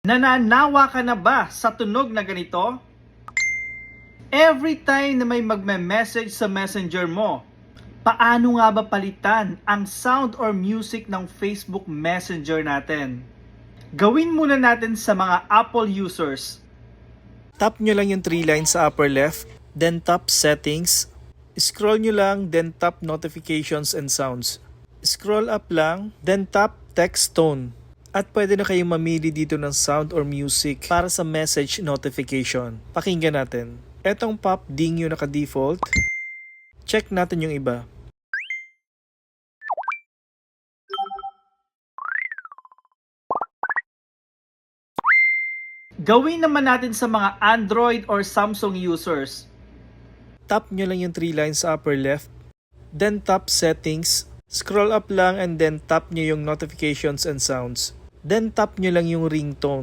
Nananawa ka na ba sa tunog na ganito? Every time na may magme-message sa messenger mo, paano nga ba palitan ang sound or music ng Facebook Messenger natin? Gawin muna natin sa mga Apple users. Tap nyo lang yung 3 lines sa upper left, then tap Settings. Scroll nyo lang, then tap Notifications and Sounds. Scroll up lang, then tap Text Tone. At pwede na kayong mamili dito ng sound or music para sa message notification. Pakinggan natin. Etong pop ding yung naka-default. Check natin yung iba. Gawin naman natin sa mga Android or Samsung users. Tap nyo lang yung 3 lines sa upper left, then tap Settings. Scroll up lang and then tap nyo yung Notifications and Sounds. Then tap nyo lang yung ringtone.